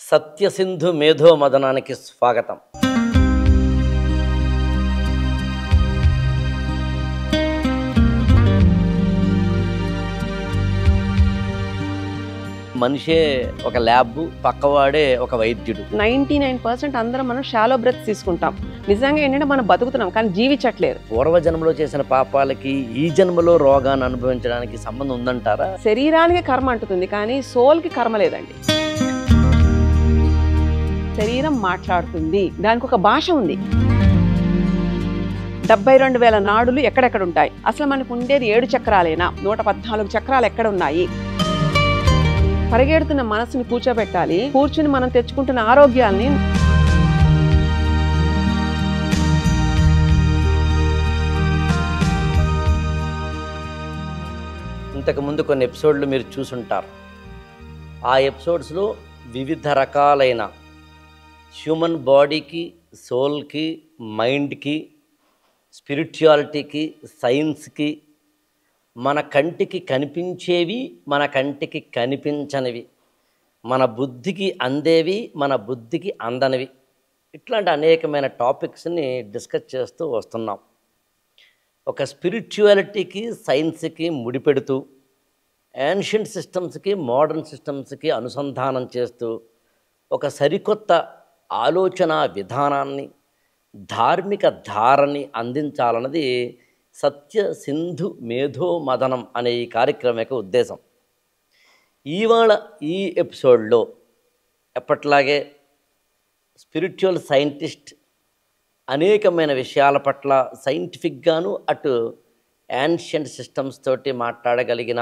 సత్యసింధు మేధో మదనానికి స్వాగతం. మనిషే ఒక ల్యాబ్, పక్కవాడే ఒక వైద్యుడు. 99% అందరం మనం షాలో బ్రెత్ తీసుకుంటాం. నిజంగా ఏంటంటే మనం బతుకుతున్నాం కానీ జీవించట్లేదు. పూర్వజన్మలో చేసిన పాపాలకి ఈ జన్మలో రోగాన్ని అనుభవించడానికి సంబంధం ఉందంటారా? శరీరానికి కర్మ అంటుతుంది కానీ సోల్కి కర్మ లేదండి. శరీరం మాట్లాడుతుంది, దానికి ఒక భాష ఉంది. 72,000 నాడులు ఎక్కడెక్కడ ఉంటాయి? అసలు మనకు ఉండేది 7 చక్రాలేనా? 114 చక్రాలు ఎక్కడ ఉన్నాయి? పరిగెడుతున్న మనసుని కూర్చోబెట్టాలి. కూర్చుని మనం తెచ్చుకుంటున్న ఆరోగ్యాల్ని ఇంతకుముందు కొన్ని ఎపిసోడ్లు మీరు చూసుంటారు. ఆ ఎపిసోడ్స్లో వివిధ రకాలైన హ్యూమన్ బాడీకి, సోల్కి, మైండ్కి, స్పిరిచువాలిటీకి, సైన్స్కి, మన కంటికి కనిపించేవి, మన కంటికి కనిపించనివి, మన బుద్ధికి అందేవి, మన బుద్ధికి అందనివి, ఇట్లాంటి అనేకమైన టాపిక్స్ని డిస్కస్ చేస్తూ వస్తున్నాం. ఒక స్పిరిచువాలిటీకి, సైన్స్కి ముడిపెడుతూ, ఏన్షియంట్ సిస్టమ్స్కి, మోడర్న్ సిస్టమ్స్కి అనుసంధానం చేస్తూ ఒక సరికొత్త ఆలోచన విధానాన్ని, ధార్మిక ధారని అందించాలన్నది సత్య సింధు మేధో మదనం అనే ఈ కార్యక్రమం యొక్క ఉద్దేశం. ఇవాళ ఈ ఎపిసోడ్లో ఎప్పట్లాగే స్పిరిచువల్ సైంటిస్ట్ అనేకమైన విషయాల పట్ల సైంటిఫిక్గాను, అటు యాన్షియంట్ సిస్టమ్స్ తోటి మాట్లాడగలిగిన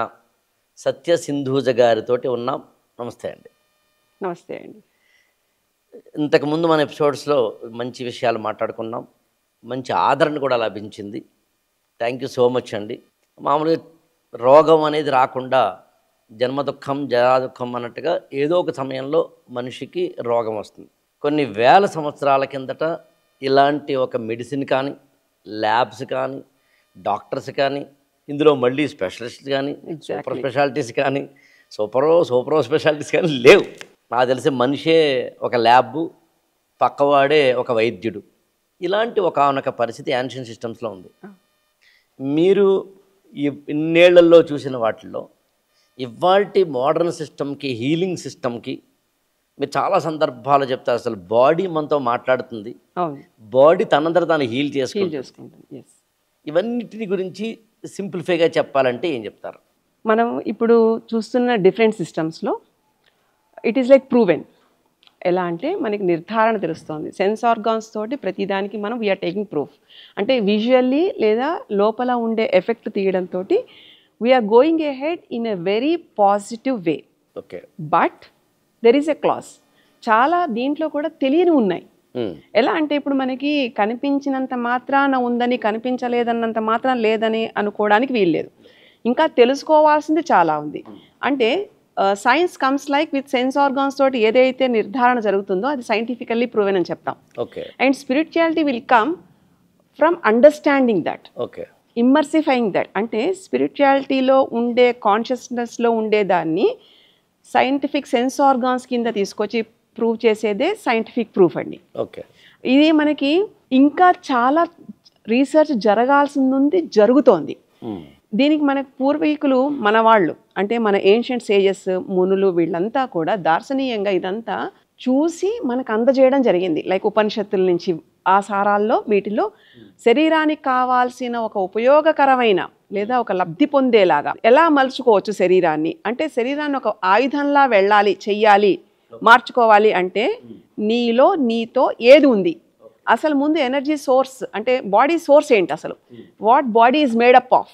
సత్య సింధూజ గారితోటి ఉన్నాం. నమస్తే అండి. నమస్తే అండి. ఇంతకుముందు మన ఎపిసోడ్స్లో మంచి విషయాలు మాట్లాడుకున్నాం, మంచి ఆదరణ కూడా లభించింది. థ్యాంక్ యూ సో మచ్ అండి. మామూలుగా రోగం అనేది రాకుండా జన్మ దుఃఖం జరా దుఃఖం అన్నట్టుగా ఏదో ఒక సమయంలో మనిషికి రోగం వస్తుంది. కొన్ని వేల సంవత్సరాల కిందట ఇలాంటి ఒక మెడిసిన్ కానీ, ల్యాబ్స్ కానీ, డాక్టర్స్ కానీ, ఇందులో మళ్ళీ స్పెషలిస్ట్ కానీ, సూపర్ స్పెషాలిటీస్ కానీ, సూపర్ స్పెషాలిటీస్ కానీ లేవు. నాకు తెలిసి మనిషే ఒక ల్యాబ్, పక్కవాడే ఒక వైద్యుడు. ఇలాంటి ఒకనొక పరిస్థితి యాన్షియంట్ సిస్టమ్స్లో ఉంది. మీరు ఇన్నేళ్లలో చూసిన వాటిల్లో ఇవాల్టి మోడర్న్ సిస్టమ్కి, హీలింగ్ సిస్టమ్కి మీరు చాలా సందర్భాలు చెప్తారు. అసలు బాడీ మనతో మాట్లాడుతుంది, బాడీ తనంతట తాను హీల్ చేసుకుంటుంది. ఇవన్నిటిని గురించి సింప్లిఫైగా చెప్పాలంటే ఏం చెప్తారు? మనం ఇప్పుడు చూస్తున్న డిఫరెంట్ సిస్టమ్స్లో ఇట్ ఈస్ లైక్ ప్రూవెన్. ఎలా అంటే మనకి నిర్ధారణ తెలుస్తుంది. సెన్స్ ఆర్గాన్స్ తోటి ప్రతిదానికి మనం వీఆర్ టేకింగ్ ప్రూఫ్. అంటే విజువల్లీ లేదా లోపల ఉండే ఎఫెక్ట్ తీయడంతో we are going ahead in a very positive way. Okay, but there is a class. చాలా దీంట్లో కూడా తెలియని ఉన్నాయి. ఎలా అంటే ఇప్పుడు మనకి కనిపించినంత మాత్రాన ఉందని, కనిపించలేదన్నంత మాత్రం లేదని అనుకోవడానికి వీల్లేదు. ఇంకా తెలుసుకోవాల్సింది చాలా ఉంది. అంటే science comes like with sense organs తోటి ఏదైతే నిర్ధారణ జరుగుతుందో అది సైంటిఫికల్లీ ప్రూవెన్ అని చెప్తాం. Okay. And spirituality will come from understanding that, okay, immersifying that. అంటే స్పిరిచువాలిటీలో ఉండే, కాన్షియస్నెస్లో ఉండేదాన్ని సైంటిఫిక్ సెన్స్ ఆర్గాన్స్ కింద తీసుకొచ్చి ప్రూవ్ చేసేదే సైంటిఫిక్ ప్రూఫ్ అండి. ఓకే. ఇది మనకి ఇంకా చాలా రీసెర్చ్ జరగాల్సింది, జరుగుతోంది. దీనికి మన పూర్వీకులు, మన వాళ్ళు అంటే మన ఏన్షియంట్ సేజెస్, మునులు, వీళ్ళంతా కూడా దార్శనీయంగా ఇదంతా చూసి మనకు అందజేయడం జరిగింది. లైక్ ఉపనిషత్తుల నుంచి ఆ సారాల్లో వీటిలో శరీరానికి కావాల్సిన ఒక ఉపయోగకరమైన లేదా ఒక లబ్ధి పొందేలాగా ఎలా మలుచుకోవచ్చు శరీరాన్ని, అంటే శరీరాన్ని ఒక ఆయుధంలా వెళ్ళాలి, చెయ్యాలి, మార్చుకోవాలి అంటే నీతో ఏది ఉంది, అసలు ముందు ఎనర్జీ సోర్స్ అంటే బాడీ సోర్స్ ఏంటి, అసలు what body is made up of.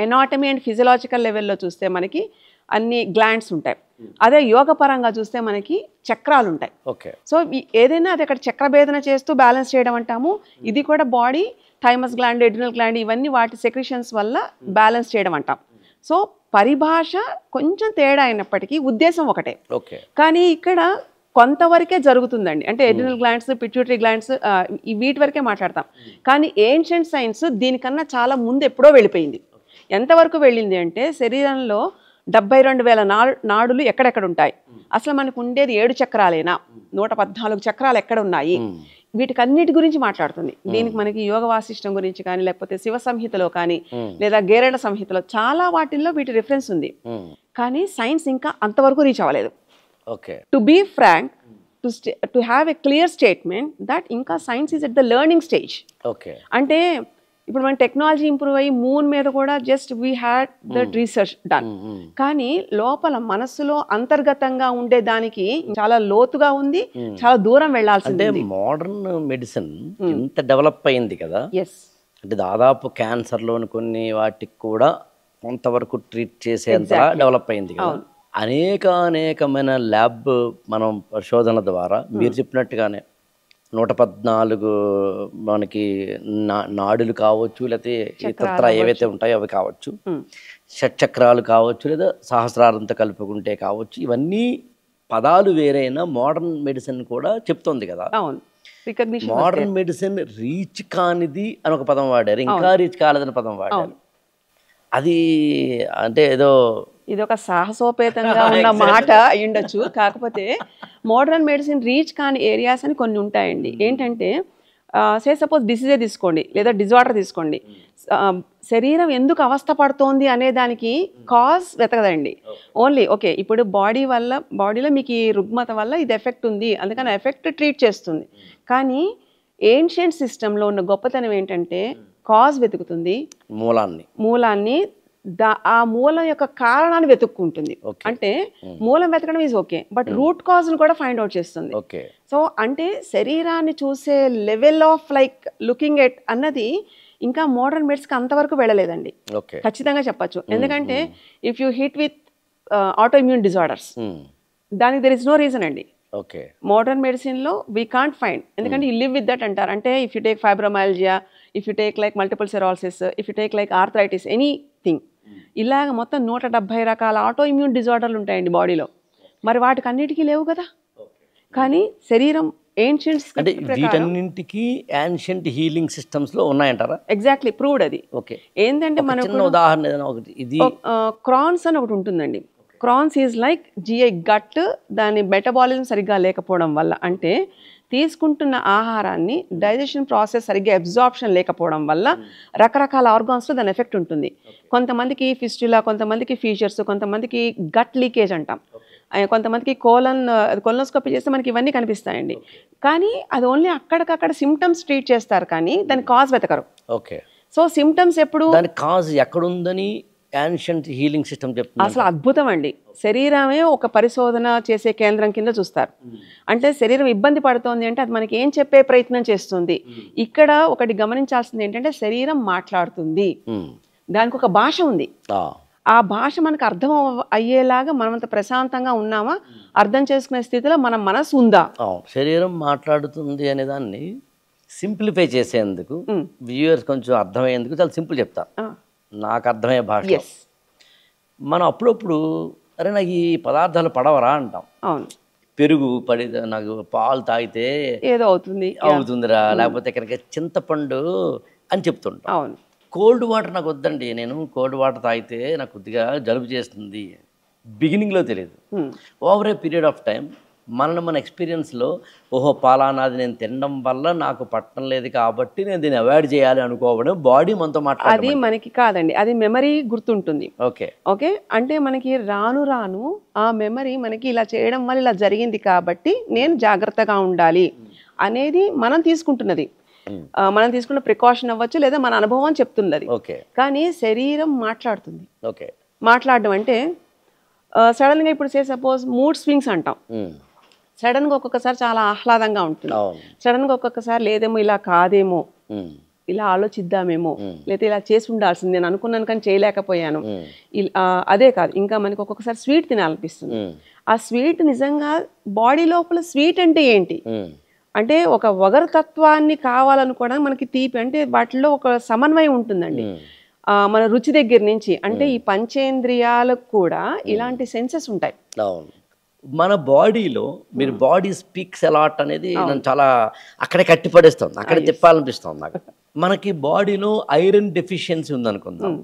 Anatomy and physiological లెవెల్లో చూస్తే మనకి అన్ని గ్లాండ్స్ ఉంటాయి. అదే యోగ పరంగా చూస్తే మనకి చక్రాలు ఉంటాయి. ఓకే. సో ఏదైనా అది అక్కడ చక్రభేదన చేస్తూ బ్యాలెన్స్ చేయడం అంటాము. ఇది కూడా body thymus gland, adrenal gland ఇవన్నీ వాటి సెక్రిషన్స్ వల్ల బ్యాలెన్స్ చేయడం అంటాం. సో పరిభాష కొంచెం తేడా అయినప్పటికీ ఉద్దేశం ఒకటే. ఓకే. కానీ ఇక్కడ కొంతవరకే జరుగుతుందండి. అంటే ఎడ్రినల్ గ్లాండ్స్, పిట్యూటరీ గ్లాండ్స్ వీటి వరకే మాట్లాడతాం. కానీ ఏన్షియంట్ సైన్స్ దీనికన్నా చాలా ముందు ఎప్పుడో వెళ్ళిపోయింది. ఎంతవరకు వెళ్ళింది అంటే శరీరంలో 72,000 నాడులు ఎక్కడెక్కడ ఉంటాయి, అసలు మనకు ఉండేది 7 చక్రాలేనా, 114 చక్రాలు ఎక్కడ ఉన్నాయి, వీటికన్నిటి గురించి మాట్లాడుతుంది. దీనికి మనకి యోగ వాసిష్టం గురించి కానీ, లేకపోతే శివ సంహితలో కానీ, లేదా గేరెళ్ల సంహితలో చాలా వాటిల్లో వీటి రిఫరెన్స్ ఉంది. కానీ సైన్స్ ఇంకా అంతవరకు రీచ్ అవ్వలేదు. Okay, to be frank, to have a clear statement that ఇంకా science is at the learning stage. Okay, అంటే ఇప్పుడు మన టెక్నాలజీ ఇంప్రూవ్ అయ్యి మూన్ మీద కూడా just we had that research done, కానీ లోపల మనస్సులో అంతర్గతంగా ఉండే దానికి చాలా లోతుగా ఉంది, చాలా దూరం వెళ్లాల్సింది. అంటే మోడర్న్ మెడిసిన్ ఇంత డెవలప్ అయింది కదా, ఎస్, అంటే దాదాపు క్యాన్సర్లోని కొన్ని వాటికి కూడా కొంతవరకు ట్రీట్ చేసేంత డెవలప్ అయింది కదా. అనేకమైన ల్యాబ్ మనం పరిశోధనల ద్వారా మీరు చెప్పినట్టుగానే 114 మనకి నాడులు కావచ్చు, లేకపోతే ఇతర ఏవైతే ఉంటాయో అవి కావచ్చు, షట్చక్రాలు కావచ్చు, లేదా సహస్రారంతో కలుపుకుంటే కావచ్చు, ఇవన్నీ పదాలు వేరైనా మోడర్న్ మెడిసిన్ కూడా చెప్తోంది కదా. మోడర్న్ మెడిసిన్ రీచ్ కానిది అని ఒక పదం వాడారు, ఇంకా రీచ్ కాలేదని పదం వాడారు. అది అంటే ఏదో ఇది ఒక సాహసోపేతంగా ఉన్న మాట అయ్యుండొచ్చు. కాకపోతే మోడర్న్ మెడిసిన్ రీచ్ కాని ఏరియాస్ అని కొన్ని ఉంటాయండి. ఏంటంటే సపోజ్ డిసీజే తీసుకోండి, లేదా డిజార్డర్ తీసుకోండి, శరీరం ఎందుకు అవస్థ పడుతోంది అనే దానికి కాజ్ వెతకదండి. ఓన్లీ ఓకే ఇప్పుడు బాడీలో మీకు ఈ రుగ్మత వల్ల ఇది ఎఫెక్ట్ ఉంది, అందుకని ఎఫెక్ట్ ట్రీట్ చేస్తుంది. కానీ ఏన్షియంట్ సిస్టంలో ఉన్న గొప్పతనం ఏంటంటే కాజ్ వెతుకుతుంది, మూలాన్ని ఆ మూలం యొక్క కారణాన్ని వెతుక్కుంటుంది. అంటే మూలం వెతకడం is okay, but root cause ను కూడా ఫైండ్ అవుట్ చేస్తుంది. సో అంటే శరీరాన్ని చూసే level of like looking at అన్నది ఇంకా మోడర్న్ మెడిసిన్ అంతవరకు వెళ్ళలేదండి, ఖచ్చితంగా చెప్పచ్చు. ఎందుకంటే if you hit with autoimmune disorders, దానికి దెర్ ఇస్ నో రీజన్ అండి. మోడర్న్ మెడిసిన్ లో వీ కాంట్ ఫైండ్, ఎందుకంటే యూ లివ్ విత్ దట్ అంటారు. అంటే if you take fibromyalgia, if you take like multiple sclerosis, if you take like arthritis, anything, ఇలాగ మొత్తం 170 రకాల auto immune డిజార్డర్లు ఉంటాయండి బాడీలో. మరి వాటికి అన్నిటికీ లేవు కదా. కానీ శరీరం ఏన్షియంట్స్ అంటే వీటన్నింటికి యాన్షియంట్ హీలింగ్ సిస్టమ్స్ లో ఉన్నాయంటారా? ఎగ్జాక్ట్లీ ప్రూవ్డ్ అది. ఓకే, ఏంటంటే మనకు ఉదాహరణ ఏదైనా ఒకటి, ఇది క్రాన్స్ అని ఒకటి ఉంటుందండి. Crohn's is like GI gut, దాని మెటబాలిజం సరిగ్గా లేకపోవడం వల్ల, అంటే తీసుకుంటున్న ఆహారాన్ని డైజెషన్ ప్రాసెస్ సరిగ్గా అబ్జార్ప్షన్ లేకపోవడం వల్ల రకరకాల ఆర్గాన్స్లో దాని ఎఫెక్ట్ ఉంటుంది. కొంతమందికి ఫిస్టులా, కొంతమందికి ఫీచర్స్, కొంతమందికి గట్ లీకేజ్ అంటాం, కొంతమందికి కొలనోస్కోపీ చేస్తే మనకి ఇవన్నీ కనిపిస్తాయండి. కానీ అది ఓన్లీ అక్కడికక్కడ సిమ్టమ్స్ ట్రీట్ చేస్తారు, కానీ దాని కాజ్ వెతకరు. ఓకే, సో సిమ్టమ్స్ ఎప్పుడు దాని కాజ్ ఎక్కడుందని యాన్షియంట్ హీలింగ్ సిస్టమ్ చెప్తుంది. అసలు అద్భుతం అండి. శరీరమే ఒక పరిశోధన చేసే కేంద్రం కింద చూస్తారు. అంటే శరీరం ఇబ్బంది పడుతోంది అంటే అది మనకి ఏం చెప్పే ప్రయత్నం చేస్తుంది. ఇక్కడ ఒకటి గమనించాల్సింది ఏంటంటే శరీరం మాట్లాడుతుంది, దానికి ఒక భాష ఉంది. ఆ భాష మనకు అర్థం అయ్యేలాగా మనమంత ప్రశాంతంగా ఉన్నామా, అర్థం చేసుకునే స్థితిలో మన మనసు ఉందా? శరీరం మాట్లాడుతుంది అనే దాన్ని సింప్లిఫై చేసేందుకు, వ్యూయర్స్ కొంచెం అర్థమయ్యేందుకు చాలా సింపుల్ చెప్తా, నాకు అర్థమయ్యే భాష. మనం అప్పుడప్పుడు అరే నాకు ఈ పదార్థాలు పడవరా అంటాం. పెరుగు పడి నాకు పాలు తాగితే ఏదో అవుతుందిరా, లేకపోతే ఇక్కడికి చింతపండు అని చెప్తుంటాం. కోల్డ్ వాటర్ నాకు వద్దండి, నేను కోల్డ్ వాటర్ తాగితే నాకు కొద్దిగా జలుబు చేస్తుంది. బిగినింగ్లో తెలియదు, over a period of time మన ఎక్స్పీరియన్స్లో ఓహో పాలానాది నేను తినడం వల్ల నాకు పట్టడం లేదు కాబట్టి నేను దీన్ని అవాయిడ్ చేయాలి అనుకోవడం బాడీ మనతో మాట్లాడాలి. అది మనకి కాదండి, అది మెమరీ గుర్తుంటుంది. ఓకే ఓకే, అంటే మనకి రాను రాను ఆ మెమరీ మనకి ఇలా చేయడం వల్ల ఇలా జరిగింది కాబట్టి నేను జాగ్రత్తగా ఉండాలి అనేది మనం తీసుకుంటున్నది, మనం తీసుకున్న ప్రికాషన్ అవ్వచ్చు, లేదా మన అనుభవం చెప్తున్నది. కానీ శరీరం మాట్లాడుతుంది. మాట్లాడడం అంటే సడన్గా ఇప్పుడు సపోజ్ మూడ్ స్వింగ్స్ అంటాం. సడన్గా ఒక్కొక్కసారి చాలా ఆహ్లాదంగా ఉంటుంది, సడన్గా ఒక్కొక్కసారి లేదేమో ఇలా కాదేమో, ఇలా ఆలోచిద్దామేమో, లేదా ఇలా చేసి ఉండాల్సింది, నేను అనుకున్నాను కానీ చేయలేకపోయాను. అదే కాదు, ఇంకా మనకి ఒక్కొక్కసారి స్వీట్ తినాలనిపిస్తుంది. ఆ స్వీట్ నిజంగా బాడీ లోపల స్వీట్ అంటే ఏంటి అంటే ఒక వగరు తత్వాన్ని కావాలనుకోవడానికి మనకి తీపి అంటే వాటిలో ఒక సమన్వయం ఉంటుందండి. మన రుచి దగ్గర నుంచి, అంటే ఈ పంచేంద్రియాలకు కూడా ఇలాంటి సెన్సెస్ ఉంటాయి. మన బాడీలో మీరు బాడీ స్పీక్స్ అలాట్ అనేది నన్ను చాలా అక్కడే కట్టిపడేస్తుంది, అక్కడే తిప్పాలనిపిస్తుంది నాకు. మనకి బాడీలో ఐరన్ డెఫిషియన్సీ ఉందనుకుందాం,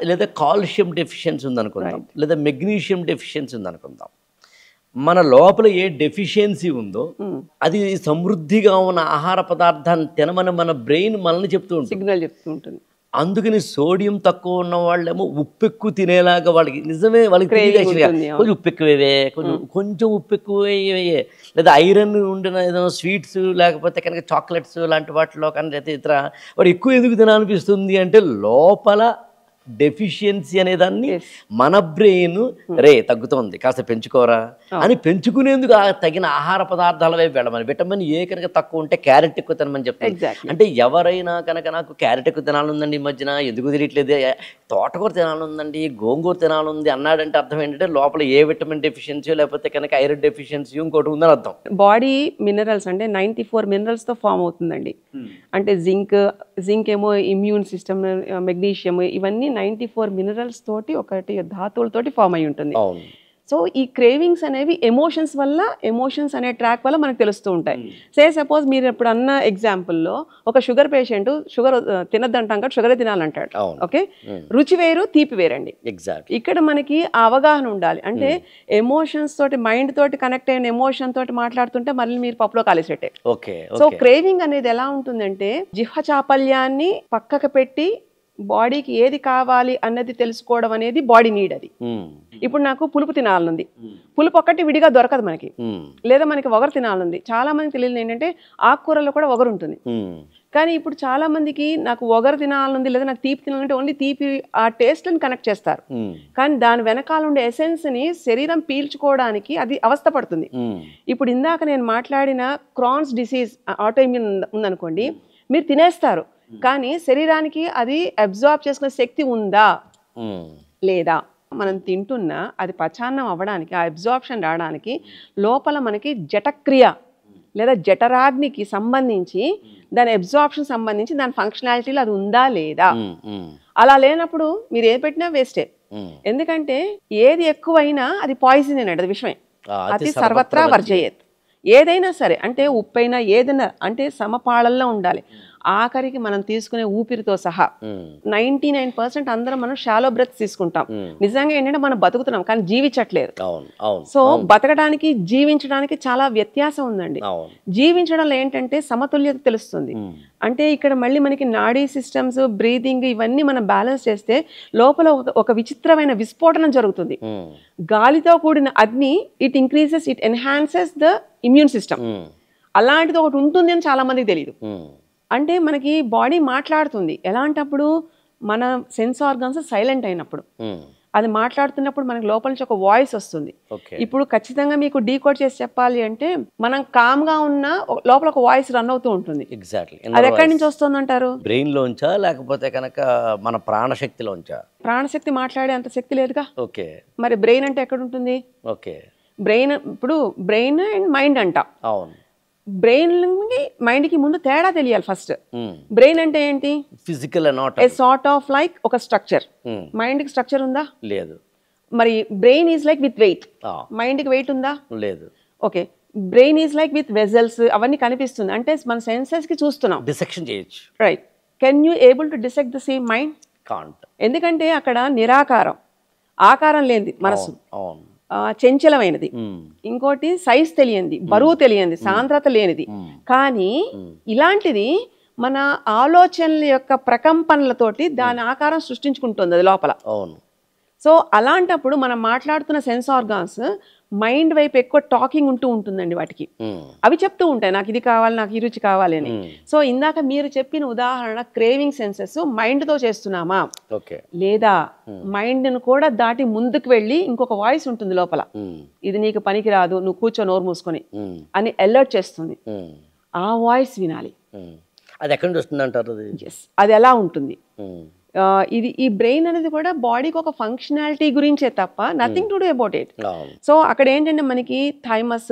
లేదా కాల్షియం డెఫిషియన్సీ ఉందనుకుందాం, లేదా మెగ్నీషియం డెఫిషియన్సీ ఉందనుకుందాం. మన లోపల ఏ డెఫిషియన్సీ ఉందో అది సమృద్ధిగా ఉన్న ఆహార పదార్థాన్ని తినమని మన బ్రెయిన్ మనల్ని చెప్తూ ఉంటుంది, సిగ్నల్ చెప్తూ ఉంటుంది. అందుకని సోడియం తక్కువ ఉన్న వాళ్ళేమో ఉప్పు ఎక్కువ తినేలాగా వాళ్ళకి నిజమే వాళ్ళకి తెలియదు యాక్చువల్గా. కొంచెం ఉప్పు ఎక్కువే, కొంచెం ఉప్పు ఎక్కువే, లేదా ఐరన్ ఉండిన ఏదైనా స్వీట్స్ లేకపోతే కనుక చాక్లెట్స్ లాంటి వాటిలో కానీ లేదా ఇతర వాడు ఎక్కువ ఎందుకు తినాలనిపిస్తుంది అంటే లోపల డెఫిషియన్సీ అనేదాన్ని మన బ్రెయిన్ రే తగ్గుతోంది కాస్త పెంచుకోరా అని పెంచుకునేందుకు తగిన ఆహార పదార్థాల వైపు వెళ్ళమని. విటమిన్ ఏ కనుక తక్కువ ఉంటే క్యారెట్ ఎక్కువ తినమని చెప్తాను. అంటే ఎవరైనా కనుక నాకు క్యారెట్ ఎక్కువ తినాలందండి ఈ మధ్యన ఎందుకు తెలియట్లేదు, తోటకూర తినాలందండి, గోంగూర తినాలంది అన్నాడంటే అర్థం ఏంటంటే లోపల ఏ విటమిన్ డెఫిషియన్సీ లేకపోతే కనుక ఐరన్ డెఫిషియన్సీ ఇంకోటి ఉందని అర్థం. బాడీ మినరల్స్ అంటే 94 మినరల్స్తో ఫామ్ అవుతుందండి. అంటే జింక్ ఏమో ఇమ్యూన్ సిస్టమ్, మెగ్నీషియం ఇవన్నీ 94 మినరల్స్ తోటి ఒకటి ధాతువులతోటి ఫామ్ అయి ఉంటుంది. సో ఈ క్రేవింగ్స్ అనేవి ఎమోషన్స్ వల్ల, ఎమోషన్స్ అనే ట్రాక్ వల్ల మనకు తెలుస్తూ ఉంటాయి. సపోజ్ మీరు ఇప్పుడు అన్న ఎగ్జాంపుల్లో ఒక షుగర్ పేషెంట్ షుగర్ తినద్దంటాం కాబట్టి షుగరే తినాలంటాడు. ఓకే, రుచి వేరు తీపి వేరండి. ఇక్కడ మనకి ఆ అవగాహన ఉండాలి. అంటే ఎమోషన్స్ తోటి, మైండ్ తోటి కనెక్ట్ అయిన ఎమోషన్ తోటి మాట్లాడుతుంటే మళ్ళీ మీరు పప్పులో కాలేసేటే. సో క్రేవింగ్ అనేది ఎలా ఉంటుందంటే జిహ్వ చాపల్యాన్ని పక్కకు పెట్టి బాడీకి ఏది కావాలి అన్నది తెలుసుకోవడం అనేది బాడీ నీడ్. అది ఇప్పుడు నాకు పులుపు తినాలనుంది, పులుపు ఒక్కటి విడిగా దొరకదు మనకి, లేదా మనకి ఒగరు తినాలనుంది. చాలా మందికి తెలియదు ఏంటంటే ఆకుకూరలో కూడా ఒగరు ఉంటుంది. కానీ ఇప్పుడు చాలా మందికి నాకు ఒగరు తినాలనుంది లేదా నాకు తీపి తినాలంటే ఓన్లీ తీపి ఆ టేస్ట్ని కనెక్ట్ చేస్తారు. కానీ దాని వెనకాల ఉండే ఎసెన్స్ని శరీరం పీల్చుకోవడానికి అది అవస్థ పడుతుంది. ఇప్పుడు ఇందాక నేను మాట్లాడిన క్రాన్స్ డిసీజ్, ఆటోఇమ్యూన్ ఉందనుకోండి, మీరు తినేస్తారు కానీ శరీరానికి అది అబ్జార్బ్ చేసుకునే శక్తి ఉందా లేదా? మనం తింటున్నా అది పచాన్నం అవ్వడానికి, ఆ అబ్జార్ప్షన్ రావడానికి లోపల మనకి జఠక్రియ లేదా జఠరాగ్నికి సంబంధించి దాని అబ్జార్ప్షన్ సంబంధించి దాని ఫంక్షనాలిటీలో అది ఉందా లేదా? అలా లేనప్పుడు మీరు ఏది పెట్టినా వేస్టే. ఎందుకంటే ఏది ఎక్కువైనా అది పాయిజన్ అన్నాడు, అది విషమే. అది సర్వత్రా వర్జయేత్. ఏదైనా సరే, అంటే ఉప్పైనా ఏదైనా అంటే సమపాళల్లో ఉండాలి. ఆఖరికి మనం తీసుకునే ఊపిరితో సహా 99% అందరం మనం షాలో బ్రెత్ తీసుకుంటాం. నిజంగా ఏంటంటే మనం బతుకుతున్నాం కానీ జీవించట్లేదు. సో బతకడానికి జీవించడానికి చాలా వ్యత్యాసం ఉందండి. జీవించడంలో ఏంటంటే సమతుల్యత తెలుస్తుంది. అంటే ఇక్కడ మళ్ళీ మనకి నాడీ సిస్టమ్స్, బ్రీతింగ్ ఇవన్నీ మనం బ్యాలెన్స్ చేస్తే లోపల ఒక విచిత్రమైన విస్ఫోటనం జరుగుతుంది. గాలితో కూడిన అగ్ని, it increases, it enhances the immune system. అలాంటిది ఒకటి ఉంటుంది అని చాలా మందికి తెలియదు. అంటే మనకి బాడీ మాట్లాడుతుంది ఎలాంటప్పుడు, మన సెన్స్ ఆర్గన్స్ సైలెంట్ అయినప్పుడు. అది మాట్లాడుతున్నప్పుడు మనకి లోపల నుంచి ఒక వాయిస్ వస్తుంది. ఇప్పుడు ఖచ్చితంగా మీకు డీకోడ్ చేసి చెప్పాలి అంటే మనం కామ్గా ఉన్న లోపల ఒక వాయిస్ రన్ అవుతూ ఉంటుంది. అది ఎక్కడి నుంచి వస్తుంది అంటారు? బ్రెయిన్ లోంచా లేకపోతే కనుక మన ప్రాణశక్తిలోంచా? ప్రాణశక్తి మాట్లాడే అంత శక్తి లేదుగా. మరి బ్రెయిన్ అంటే ఎక్కడ ఉంటుంది? బ్రెయిన్, ఇప్పుడు బ్రెయిన్ అండ్ మైండ్ అంట. బ్రెయిన్ మైండ్కి ముందు తేడా తెలియాలి ఫస్ట్. బ్రెయిన్ అంటే ఏంటి? Physical a sort of like ఒక స్ట్రక్చర్. మైండ్కి స్ట్రక్చర్ ఉందా? లేదు. మరి brain is like with wait, మైండ్కి వెయిట్ ఉందా? లేదు. Okay, brain is like with vessels, అవన్నీ కనిపిస్తుంది అంటే మన సెన్సెస్కి చూస్తున్నాం. డిసెక్షన్ చేయొచ్చు. Right. Can you able to dissect the same mind? Can't. ఎందుకంటే అక్కడ నిరాకారం, ఆకారం లేనిది మనసు, చంచలమైనది, ఇంకోటి సైజ్ తెలియంది, బరువు తెలియంది, సాంద్రత లేనిది. కానీ ఇలాంటిది మన ఆలోచనల యొక్క ప్రకంపనలతోటి దాని ఆకారం సృష్టించుకుంటుంది అది లోపల. సో అలాంటప్పుడు మనం మాట్లాడుతున్న సెన్స్ ఆర్గాన్స్ మైండ్ వైపు ఎక్కువ టాకింగ్ ఉంటుందండి వాటికి. అవి చెప్తూ ఉంటాయి నాకు ఇది కావాలి, నాకు ఈ రుచి కావాలి అని. సో ఇందాక మీరు చెప్పిన ఉదాహరణ క్రేవింగ్ సెన్సెస్ మైండ్తో చేస్తున్నామా లేదా మైండ్ను కూడా దాటి ముందుకు వెళ్ళి ఇంకొక వాయిస్ ఉంటుంది లోపల, ఇది నీకు పనికి రాదు, నువ్వు కూర్చో నోరు మూసుకొని అని అలర్ట్ చేస్తుంది. ఆ వాయిస్ వినాలి. అది ఎక్కడి నుంచి వస్తుంది అంటారు? అది ఎలా ఉంటుంది? ఇది ఈ బ్రెయిన్ అనేది కూడా బాడీకి ఒక ఫంక్షనాలిటీ గురించే తప్ప nothing to do about it. So అక్కడ ఏంటంటే మనకి థైమస్,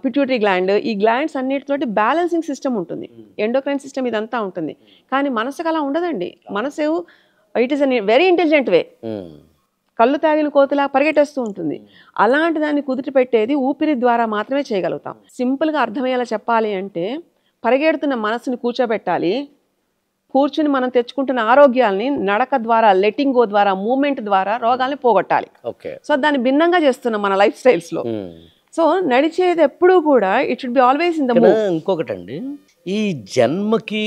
పిట్యూటరీ గ్లాండ్, ఈ గ్లాండ్స్ అన్నిటితోటి బ్యాలెన్సింగ్ సిస్టమ్ ఉంటుంది, ఎండోక్రైన్ సిస్టమ్ ఇదంతా ఉంటుంది. కానీ మనసుకు అలా ఉండదండి. మనసు it is a very intelligent way, కళ్ళు తాగిన కోతులా పరిగెట్టేస్తూ ఉంటుంది. అలాంటి దాన్ని కుదిరి పెట్టేది ఊపిరి ద్వారా మాత్రమే చేయగలుగుతాం. సింపుల్గా అర్థమయ్యేలా చెప్పాలి అంటే పరిగెడుతున్న మనసుని కూర్చోబెట్టాలి, కూర్చుని మనం తెచ్చుకుంటున్న ఆరోగ్యాల్ని నడక ద్వారా, లెటింగ్ గో ద్వారా, మూమెంట్ ద్వారా రోగాల్ని పోగొట్టాలి. ఓకే. సో దాన్ని భిన్నంగా చేస్తున్నాం మన లైఫ్ స్టైల్స్లో. సో నడిచేది ఎప్పుడూ కూడా it should be always in the move. ఇంకొకటండి, ఈ జన్మకి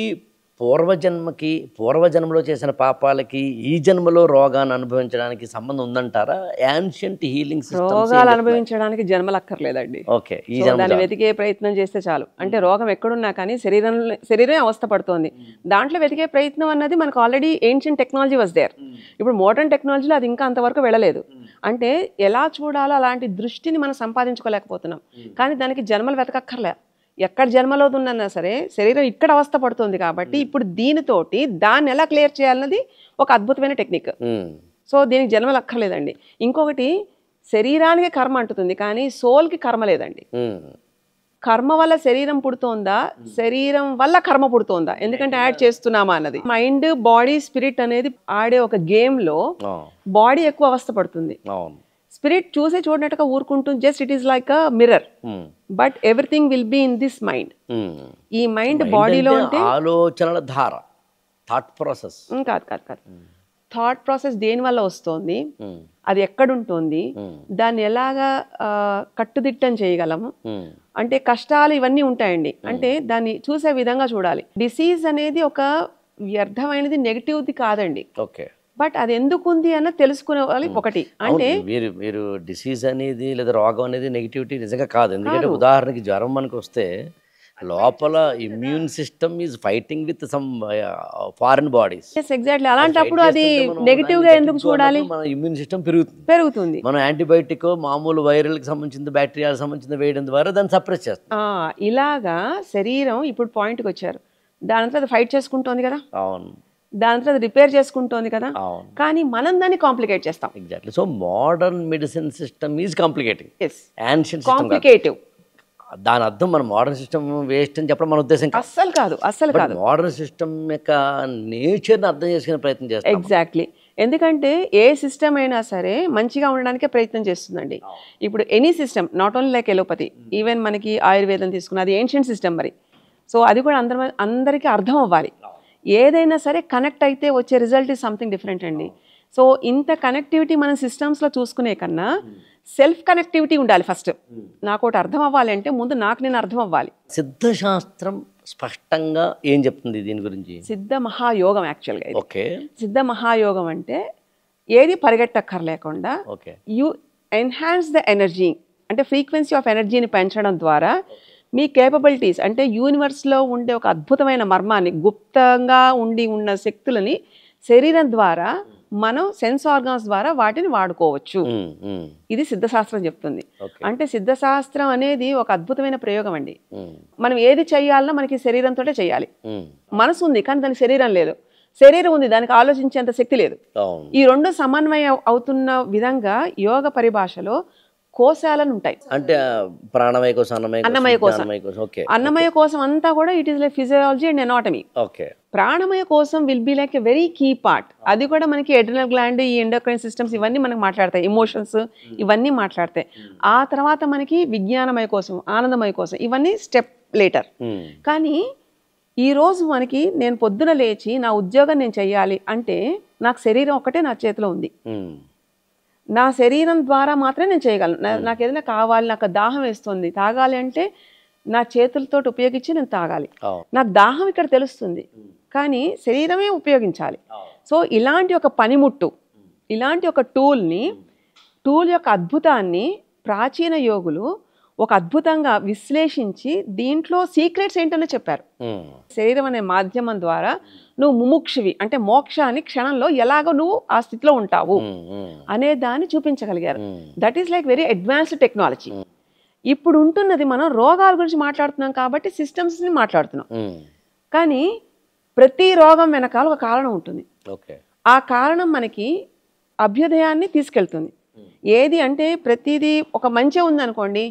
పూర్వజన్మలో చేసిన పాపాలకి ఈ జన్మలో రోగాన్ని అనుభవించడానికి సంబంధం ఉందంటారా? యాన్షియంట్ హీలింగ్ రోగాలు అనుభవించడానికి జన్మలు అక్కర్లేదండి. ఓకే. ఈ దాన్ని వెతికే ప్రయత్నం చేస్తే చాలు. అంటే రోగం ఎక్కడున్నా కానీ శరీరమే అవస్థ పడుతోంది, దాంట్లో వెతికే ప్రయత్నం అన్నది మనకు already ancient technology was there. ఇప్పుడు మోడర్న్ టెక్నాలజీలో అది ఇంకా అంతవరకు వెళ్ళలేదు. అంటే ఎలా చూడాలో అలాంటి దృష్టిని మనం సంపాదించుకోలేకపోతున్నాం. కానీ దానికి జన్మలు వెతకక్కర్లే. ఎక్కడ జన్మలో ఉన్నా సరే శరీరం ఇక్కడ అవస్థ పడుతుంది కాబట్టి ఇప్పుడు దీనితోటి దాన్ని ఎలా క్లియర్ చేయాలన్నది ఒక అద్భుతమైన టెక్నిక్. సో దీనికి జన్మలు అక్కర్లేదండి. ఇంకొకటి, శరీరానికి కర్మ అంటుతుంది కానీ సోల్కి కర్మ లేదండి. కర్మ వల్ల శరీరం పుడుతోందా, శరీరం వల్ల కర్మ పుడుతోందా, ఎందుకంటే యాడ్ చేస్తున్నామా అన్నది. మైండ్, బాడీ, స్పిరిట్ అనేది ఆడే ఒక గేమ్లో బాడీ ఎక్కువ అవస్థ పడుతుంది, స్పిరిట్ చూసే చూడనట్టుగా ఊరుకుంటుంది. Just it is like a mirror, but everything will be in this mind. ఈ మైండ్ బాడీలో ఉంటే ఆలోచనల ధార, థాట్ ప్రాసెస్ కాదు. థాట్ ప్రాసెస్ దేని వల్ల వస్తుంది, అది ఎక్కడుంటుంది, దాన్ని ఎలాగా కట్టుదిట్టం చేయగలము అంటే కష్టాలు ఇవన్నీ ఉంటాయండి. అంటే దాన్ని చూసే విధంగా చూడాలి. డిసీజ్ అనేది ఒక వ్యర్థమైనది, నెగిటివ్ది కాదండి. ఓకే. బట్ అది ఎందుకు ఉంది అన్న తెలుసుకునే వాళ్ళు ఒకటి. అంటే మీరు డిసీజ్ అనేది లేదా రోగం అనేది నెగిటివిటీ నిజంగా కాదు. ఎందుకంటే ఉదాహరణకి జ్వరం మనకు వస్తే లోపల immune system is fighting with some foreign bodies. Exactly. అలాంటప్పుడు అది నెగిటివ్ గా ఎందుకు చూడాలి? మన ఇమ్యూన్ సిస్టమ్ పెరుగుతుంది. మనం యాంటీబయాటిక్ మామూలు వైరల్ కి సంబంధించిన బ్యాక్టీరియాలకు సంబంధించిన వేయడం ద్వారా దాన్ని సప్రెస్ చేస్తాం. ఇలాగా శరీరం ఇప్పుడు పాయింట్కి వచ్చారు, దానంతా అది ఫైట్ చేసుకుంటోంది కదా. అవును. దాంతో అది రిపేర్ చేసుకుంటోంది కదా. కానీ మనం దాన్ని కాంప్లికేట్ చేస్తాం. Exactly. So modern medicine system is complicating. Ancient complicative. దాని అర్థం మన మోడర్న్ సిస్టమ్ వేస్ట్ అని చెప్పడం మన ఉద్దేశం అస్సలు కాదు. మోడర్న్ సిస్టమ్ యొక్క నేచర్ని అర్థం చేసుకునే ప్రయత్నం చేస్తాం. ఎగ్జాక్ట్లీ. ఎందుకంటే ఏ సిస్టమ్ అయినా సరే మంచిగా ఉండడానికే ప్రయత్నం చేస్తుందండి. ఇప్పుడు any system, not only like allopathy, even మనకి ఆయుర్వేదం తీసుకున్న అది ఏన్షియంట్ సిస్టమ్ మరి. సో అది కూడా అందరికీ అర్థం అవ్వాలి. ఏదైనా సరే కనెక్ట్ అయితే వచ్చే రిజల్ట్ ఈజ్ సంథింగ్ డిఫరెంట్ అండి. సో ఇంత కనెక్టివిటీ మన సిస్టమ్స్లో చూసుకునే కన్నా సెల్ఫ్ కనెక్టివిటీ ఉండాలి ఫస్ట్. నాకు ఒకటి అర్థం అవ్వాలి అంటే ముందు నాకు నేను అర్థం అవ్వాలి. సిద్ధశాస్త్రం స్పష్టంగా ఏం చెప్తుంది దీని గురించి? సిద్ధ మహాయోగం యాక్చువల్గా. ఓకే. సిద్ధ మహాయోగం అంటే ఏది పరిగెట్టక్కర్లేకుండా యూ ఎన్హాన్స్ ద ఎనర్జీ, అంటే ఫ్రీక్వెన్సీ ఆఫ్ ఎనర్జీని పెంచడం ద్వారా మీ కేపబిలిటీస్, అంటే యూనివర్స్లో ఉండే ఒక అద్భుతమైన మర్మాన్ని, గుప్తంగా ఉన్న శక్తులని శరీరం ద్వారా మనం సెన్స్ ఆర్గాన్స్ ద్వారా వాటిని వాడుకోవచ్చు. ఇది సిద్ధశాస్త్రం చెప్తుంది. అంటే సిద్ధశాస్త్రం అనేది ఒక అద్భుతమైన ప్రయోగం అండి. మనం ఏది చేయాలన్నా మనకి శరీరంతో చేయాలి. మనసు ఉంది కానీ దానికి శరీరం లేదు, శరీరం ఉంది దానికి ఆలోచించేంత శక్తి లేదు. ఈ రెండు సమన్వయం అవుతున్న విధంగా యోగ పరిభాషలో కోశాలను ఉంటాయి. అంటే ప్రాణమయ కోసం, అన్నమయ కోసం, అన్నమయ కోసం అంతా కూడా it is like physiology and anatomy. ప్రాణమయ కోసం will be like a very key part. అది కూడా మనకి ఎడ్రినల్ గ్లాండ్, ఈ ఎండోక్రైన్ సిస్టమ్స్ ఇవన్నీ మనకి మాట్లాడతాయి, ఎమోషన్స్ ఇవన్నీ మాట్లాడతాయి. ఆ తర్వాత మనకి విజ్ఞానమయ కోసం, ఆనందమయ కోసం, ఇవన్నీ స్టెప్ లేటర్. కానీ ఈరోజు మనకి నేను పొద్దున లేచి నా ఉద్యోగం నేను చెయ్యాలి అంటే నాకు శరీరం ఒక్కటే నా చేతిలో ఉంది. నా శరీరం ద్వారా మాత్రమే నేను చేయగలను. నాకు ఏదైనా కావాలి, నాకు దాహం వేస్తుంది, తాగాలి అంటే నా చేతులతో ఉపయోగించి నేను తాగాలి. నాకు దాహం ఇక్కడ తెలుస్తుంది కానీ శరీరమే ఉపయోగించాలి. సో ఇలాంటి ఒక పనిముట్టు, ఇలాంటి ఒక టూల్ యొక్క అద్భుతాన్ని ప్రాచీన యోగులు ఒక అద్భుతంగా విశ్లేషించి దీంట్లో సీక్రెట్స్ ఏంటనే చెప్పారు. శరీరం అనే మాధ్యమం ద్వారా నువ్వు ముముక్షువి అంటే మోక్షాన్ని క్షణంలో ఎలాగో నువ్వు ఆ స్థితిలో ఉంటావు అనే దాన్ని చూపించగలిగారు. That is like very advanced technology. ఇప్పుడు ఉంటున్నది మనం రోగాల గురించి మాట్లాడుతున్నాం కాబట్టి సిస్టమ్స్ని మాట్లాడుతున్నాం. కానీ ప్రతి రోగం వెనకాల ఒక కారణం ఉంటుంది. ఆ కారణం మనకి అభ్యుదయాన్ని తీసుకెళ్తుంది. ఏది అంటే ప్రతిదీ ఒక మంచి ఉందనుకోండి,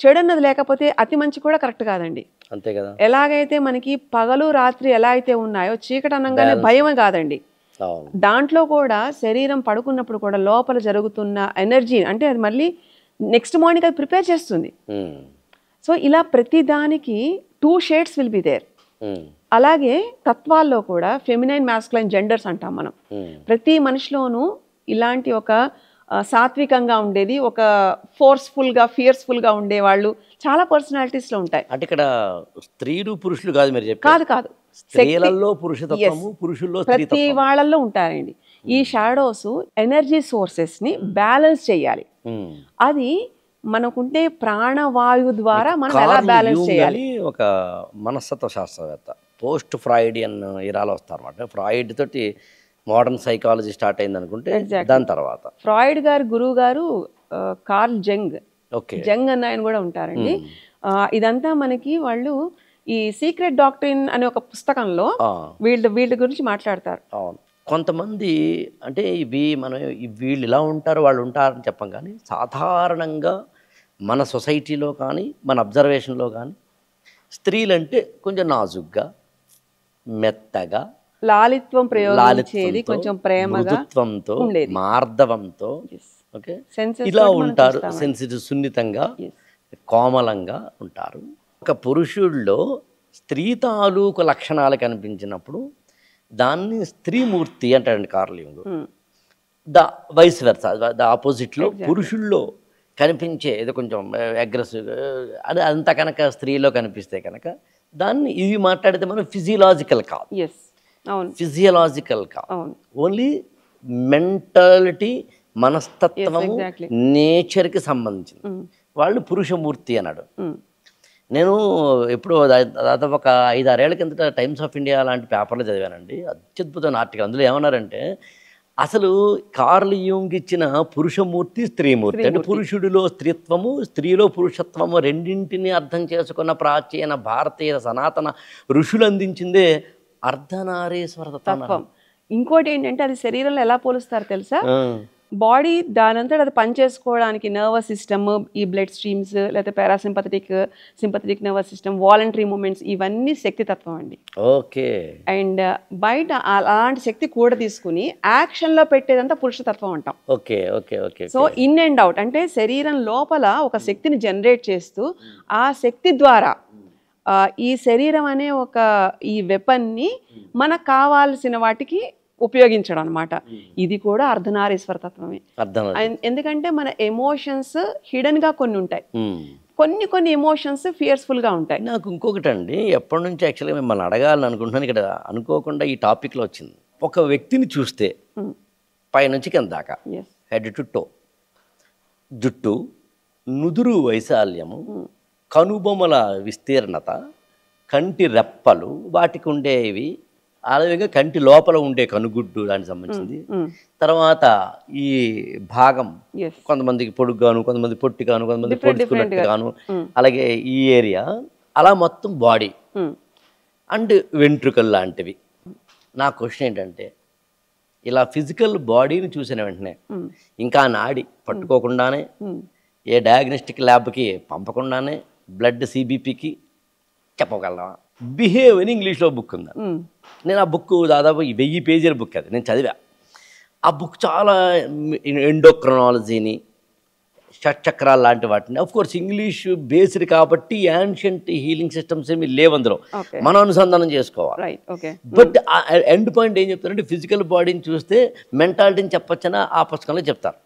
చెడు అన్నది లేకపోతే అతి మంచి కూడా కరెక్ట్ కాదండి. అంతే కదా. ఎలాగైతే మనకి పగలు రాత్రి ఎలా అయితే ఉన్నాయో చీకటి అనగానే భయమే కాదండి. దాంట్లో కూడా శరీరం పడుకున్నప్పుడు కూడా లోపల జరుగుతున్న ఎనర్జీ అంటే అది మళ్ళీ నెక్స్ట్ మార్నింగ్ అది ప్రిపేర్ చేస్తుంది. సో ఇలా ప్రతి దానికి 2 షేడ్స్ విల్ బి దేర్. అలాగే తత్వాల్లో కూడా ఫెమినైన్ మ్యాస్కులైన్ జెండర్స్ అంటాం మనం. ప్రతి మనిషిలోనూ ఇలాంటి ఒక సాత్వికంగా ఉండేది, ఒక ఫోర్స్ఫుల్గా ఫియర్స్ఫుల్గా ఉండేవాళ్ళు చాలా పర్సనాలిటీస్లో ఉంటాయి. అంటే ఇక్కడ స్త్రీలు పురుషులు కాదు మీరు చెప్పారు. కాదు కాదు, స్త్రీలలో పురుషతత్వము, పురుషుల్లో ప్రతి వాళ్ళల్లో ఉంటారండి. ఈ షాడోస్ ఎనర్జీ సోర్సెస్ని బ్యాలెన్స్ చేయాలి. అది మనకుంటే ప్రాణవాయు ద్వారా మనం ఎలా బ్యాలెన్స్ చేయాలి. ఒక మనస్తత్వ శాస్త్రవేత్త పోస్ట్ ఫ్రాయిడియన్ ఇరాలో వస్తారు అన్నమాట. ఫ్రాయిడ్ తోటి మోడర్న్ సైకాలజీ స్టార్ట్ అయింది అనుకుంటే దాని తర్వాత ఫ్రాయిడ్ గారి గురువు గారు కార్ల్ జంగ్. జంగ్ అన్న ఆయన కూడా ఉంటారండి. ఇదంతా మనకి వాళ్ళు ఈ సీక్రెట్ డాక్ట్రిన్ అనే ఒక పుస్తకంలో వీళ్ళ గురించి మాట్లాడతారు. అవును, కొంతమంది అంటే మనం వీళ్ళు ఇలా ఉంటారు వాళ్ళు ఉంటారని చెప్పం, కానీ సాధారణంగా మన సొసైటీలో కానీ మన అబ్జర్వేషన్లో కానీ స్త్రీలంటే కొంచెం నాజుగ్గా, మెత్తగా, లాలిత్వం ప్రయోగించేది, కొంచెం ప్రేమగా, మృదుత్వంతో, మార్దవంతో, ఓకే, ఇలా ఉంటారు. సెన్సిటివ్, సున్నితంగా, కోమలంగా ఉంటారు. ఒక పురుషుల్లో స్త్రీ తాలూకు లక్షణాలు కనిపించినప్పుడు దాన్ని స్త్రీమూర్తి అంటాడండి కార్ల్ యుంగ్. వైస్ వెర్సా, ఆపోజిట్లో పురుషుల్లో కనిపించే ఏదో కొంచెం అగ్రెసివ్ అది అంతా కనుక స్త్రీలో కనిపిస్తే కనుక దాన్ని ఇవి మాట్లాడితే మనం ఫిజియలాజికల్ కాదు, ఫిజియలాజికల్ కాదు, ఓన్లీ మెంటాలిటీ, మనస్తత్వము, నేచర్కి సంబంధించింది. వాళ్ళు పురుషమూర్తి అన్నాడు. నేను ఎప్పుడో దాదాపు ఒక 5-6 ఏళ్ల కిందట టైమ్స్ ఆఫ్ ఇండియా లాంటి పేపర్లో చదివానండి. అత్యద్భుతమైన ఆర్టికల్. అందులో ఏమన్నారంటే అసలు కార్ల్ యూంగ్ ఇచ్చిన పురుషమూర్తి, స్త్రీమూర్తి అంటే పురుషుడిలో స్త్రీత్వము, స్త్రీలో పురుషత్వము రెండింటినీ అర్థం చేసుకున్న ప్రాచీన భారతీయ సనాతన ఋషులు అందించిందే అర్ధనారీశ్వర తత్వం. ఇంకోటి ఏంటంటే అది శరీరంలో ఎలా పోలుస్తారు తెలుసా? బాడీ దానంతా అది పనిచేసుకోవడానికి నర్వస్ సిస్టమ్, ఈ బ్లడ్ స్ట్రీమ్స్, లేకపోతే parasympathetic, sympathetic nervous system, voluntary movements, ఇవన్నీ శక్తి తత్వం అండి. ఓకే. అండ్ బయట అలాంటి శక్తి కూడా తీసుకుని యాక్షన్లో పెట్టేదంతా పురుషతత్వం అంటాం. Okay okay okay. So in and out అంటే శరీరం లోపల ఒక శక్తిని జనరేట్ చేస్తూ ఆ శక్తి ద్వారా ఈ శరీరం అనే ఒక ఈ వెపన్ని మనకు కావాల్సిన వాటికి ఉపయోగించడం అనమాట. ఇది కూడా అర్ధనారీశ్వర తత్వమే. ఎందుకంటే మన ఎమోషన్స్ హిడెన్ గా కొన్ని ఉంటాయి, కొన్ని ఎమోషన్స్ ఫియర్స్ఫుల్ గా ఉంటాయి. నాకు ఇంకొకటి అండి, ఎప్పటి నుంచి యాక్చువల్గా మిమ్మల్ని అడగాలని అనుకుంటున్నాను, ఇక్కడ అనుకోకుండా ఈ టాపిక్లో వచ్చింది. ఒక వ్యక్తిని చూస్తే పైనుంచి కింద దాకా, హెడ్ టు టో, జుట్టు, నుదురు వైశాల్యము, కనుబొమ్మల విస్తీర్ణత, కంటి రెప్పలు, వాటికి ఉండేవి, అలాగే కంటి లోపల ఉండే కనుగుడ్డు దానికి సంబంధించింది. తర్వాత ఈ భాగం కొంతమందికి పొడుగ్గాను, కొంతమంది పొట్టిగాను, కొంతమంది పొడుచుకున్నట్టుగాను, అలాగే ఈ ఏరియా అలా మొత్తం బాడీ అండ్ వెంట్రుకలు లాంటివి. నా క్వశ్చన్ ఏంటంటే ఇలా ఫిజికల్ బాడీని చూసిన వెంటనే ఇంకా నాడి పట్టుకోకుండానే, ఏ డయాగ్నోస్టిక్ ల్యాబ్కి పంపకుండానే, బ్లడ్ సిబిపికి చెప్పగలవా? బిహేవ్ అని ఇంగ్లీష్లో బుక్ ఉంది. నేను ఆ బుక్ దాదాపు 1000 పేజీల బుక్, అది నేను చదివా. ఆ బుక్ చాలా ఎండోక్రనాలజీని, షట్చక్రాలు లాంటి వాటిని, ఆఫ్ కోర్స్ ఇంగ్లీష్ బేస్డ్ కాబట్టి యాన్షియంట్ హీలింగ్ సిస్టమ్స్ ఏమి లేవు అందులో, మనం అనుసంధానం చేసుకోవాలి. బట్ ఎండ్ పాయింట్ ఏం చెప్తారంటే ఫిజికల్ బాడీని చూస్తే మెంటాలిటీని చెప్పొచ్చని ఆ పుస్తకంలో చెప్తారు.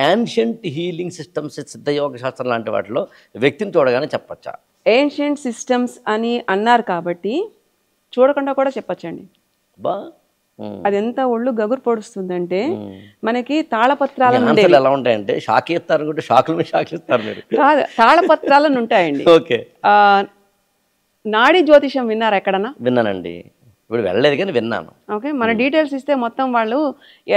యాన్షియంట్ హీలింగ్ సిస్టమ్స్, సిద్ధయోగ శాస్త్రం లాంటి వాటిలో వ్యక్తిని చూడగానే చెప్పచ్చా? ఏన్షియంట్ సిస్టమ్స్ అని అన్నారు కాబట్టి చూడకుండా కూడా చెప్పచ్చండి. అది ఎంత ఒళ్ళు గగురు పొడుస్తుందంటే మనకి తాళపత్రాలను ఎలా ఉంటాయంటే షాక్ ఇస్తారు, షాకులు షాకులు ఇస్తారు మీరు. కాదు, తాళపత్రాలను ఉంటాయండి. ఓకే. నాడీ జ్యోతిషం విన్నారా ఎక్కడన్నా? విన్నానండి, ఇప్పుడు వెళ్ళలేదు కానీ విన్నాను. ఓకే, మన డీటెయిల్స్ ఇస్తే మొత్తం వాళ్ళు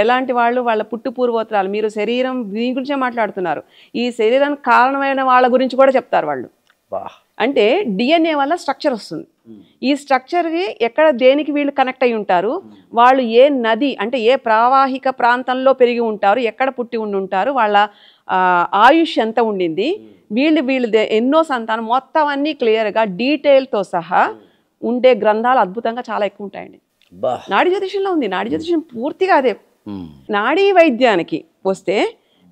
ఎలాంటి వాళ్ళు, వాళ్ళ పుట్టు పూర్వోత్తరాలు, మీరు శరీరం దీని గురించే మాట్లాడుతున్నారు, ఈ శరీరానికి కారణమైన వాళ్ళ గురించి కూడా చెప్తారు వాళ్ళు. అంటే డిఎన్ఏ వల్ల స్ట్రక్చర్ వస్తుంది. ఈ స్ట్రక్చర్కి ఎక్కడ దేనికి వీళ్ళు కనెక్ట్ అయి ఉంటారు, వాళ్ళు ఏ నది అంటే ఏ ప్రవాహిక ప్రాంతంలో పెరిగి ఉంటారు, ఎక్కడ పుట్టి ఉండి ఉంటారు, వాళ్ళ ఆయుష్ ఎంత ఉండింది, వీళ్ళు ఎన్నో సంతానం, మొత్తం అన్నీ క్లియర్గా డీటెయిల్తో సహా ఉండే గ్రంథాలు అద్భుతంగా చాలా ఎక్కువ ఉంటాయండి. నాడీ జ్యోతిషంలో ఉంది. నాడీ జ్యోతిషం పూర్తిగా అదే. నాడీ వైద్యానికి వస్తే